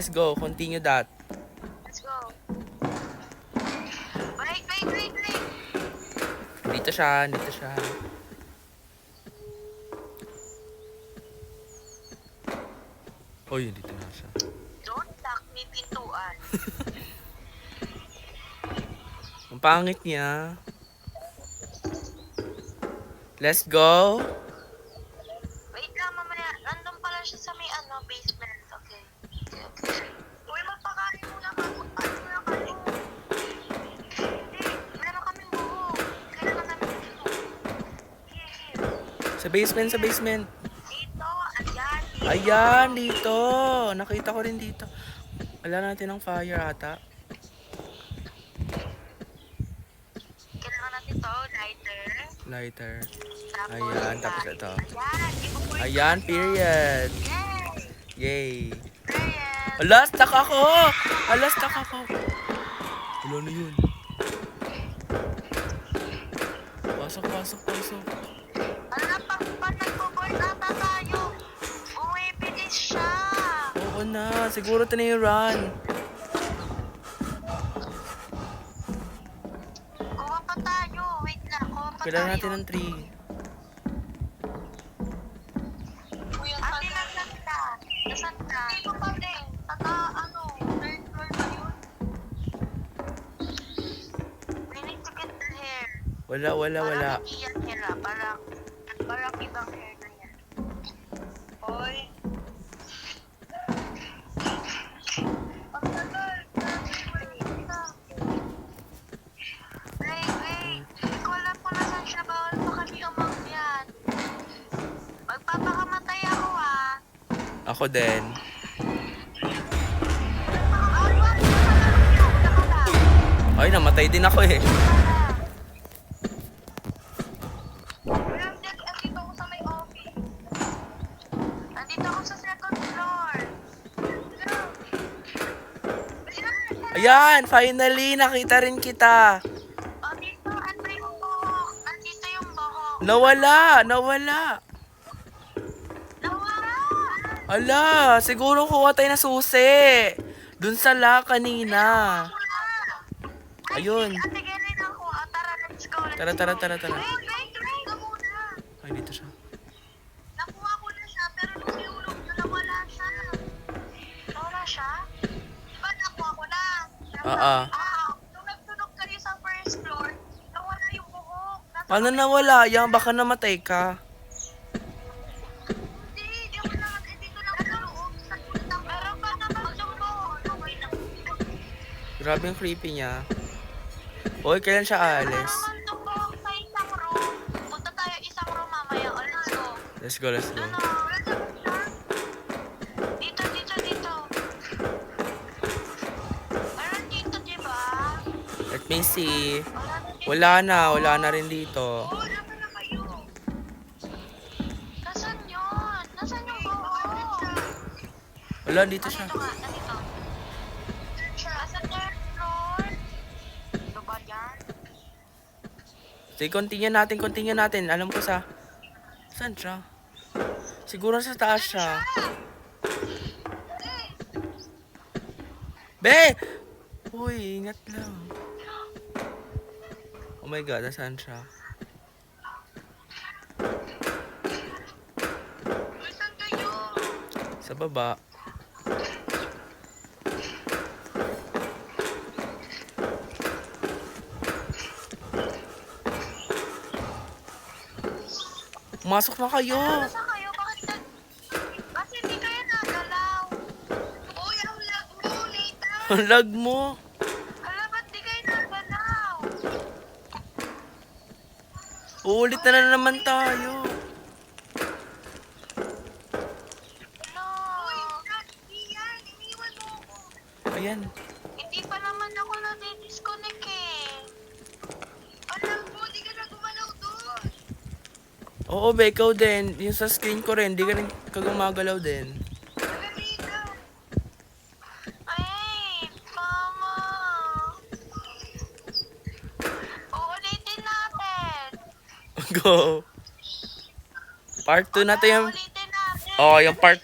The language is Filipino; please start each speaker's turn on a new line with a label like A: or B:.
A: Let's go. Continue that.
B: Let's go. Wait.
A: Dito siya. Dito siya. Uy, dito na siya.
B: Don't lock me pintuan.
A: Ang pangit niya. Let's go.
B: Wait lang, mamaya. Nandun pala siya sa may basement. Okay. Uy, magpakain muna ka. Magpakain muna ka. Hindi, meron kaming buhok. Kailangan namin dito. Here.
A: Sa basement.
B: Dito, ayan. Dito.
A: Ayan, dito. Nakita ko rin dito. Wala natin ng fire ata.
B: Kailangan natin to,
A: Lighter.
B: Tapos,
A: Ayan, tapos ito.
B: Ayan, ipupulit
A: Ayan,
B: ko.
A: period.
B: Yay!
A: Yay.
B: Period.
A: Ala, stuck ako. Wala na yun. Pasok.
B: Ala, pag nagpo-board ata tayo, bumibilis siya.
A: Oo na. Siguro ito na yung run.
B: Kuha pa tayo. Wait lang, kuha pa
A: Kailangan
B: tayo.
A: natin ng tree.
B: Ate, nasan ka? Dito pa din. Third floor ba yun? We need to get the hair.
A: Wala.
B: Parang hindi yan hair ah. Parang ibang hair na yan. Hoy. Ang tagal. Wait. Hindi ko alam kung nasan siya. Bawal pa kami umakyat. Magpapakamatay ako ah.
A: Ako din. Ay, namatay din ako eh.
B: Andito ako sa may office. Andito ako sa second floor.
A: Ayan, finally, nakita rin kita.
B: Andito, antay yung buhok. Andito yung buhok.
A: Nawala.
B: Nawala!
A: Ala, siguro kuha tayo na susi. Dun sa kanina. Ayun.
B: Ate, ganyan ako. Tara, let's go.
A: Tara.
B: Wait ka muna.
A: Ay, dito siya.
B: Nakuha ko na siya, pero nung sinulog nyo, nawala siya. Nawala siya? Diba nakuha ko na? Nung nagtunog kayo sa first floor, nawala yung buhok.
A: Paano nawala? Yang baka namatay ka.
B: Hindi ako lang. Dito lang sa loob. Sa gulitang. Meron pa naman yung buhok. Okay lang.
A: Grabe yung creepy niya. Hoy, kailan siya alis?
B: Naman yung buhok sa isang room. Punta tayo isang room mamaya. O, let's go.
A: Let's go.
B: Ano? Dito. Meron dito, diba?
A: Let me see. Wala na rin dito.
B: Oo, naman na kayo. Nasaan yun? Nasaan yung buhok?
A: Wala, dito siya.
B: Nandito. Nasa third floor. Ito ba yan?
A: Sige, continue natin. Alam ko saan siya? Siguro sa taas siya. Be! Uy, ingat lang. Oh my God, nasaan siya?
B: Saan kayo?
A: Sa baba. Pumasok na kayo.
B: Nasaan kayo? Bakit kasi hindi kayo nagalaw? Uy, ang lag mo, Nathan.
A: Ang lag mo.
B: Hala, ba't di kayo nagalaw?
A: Uulit na naman tayo.
B: No. Uy, hindi yan. Iniwan mo ako.
A: Ayan.
B: Hindi pa naman ako na-disconnect eh. Alam mo, di ka na gumalaw doon.
A: Oo, be, ikaw din. Yung sa screen ko rin, di ka rin kagumagalaw din.
B: Alam dito. Ay, mama. Uulitin natin.
A: Go. Part 2 na to yung...
B: Uulitin natin.
A: Oh, yung part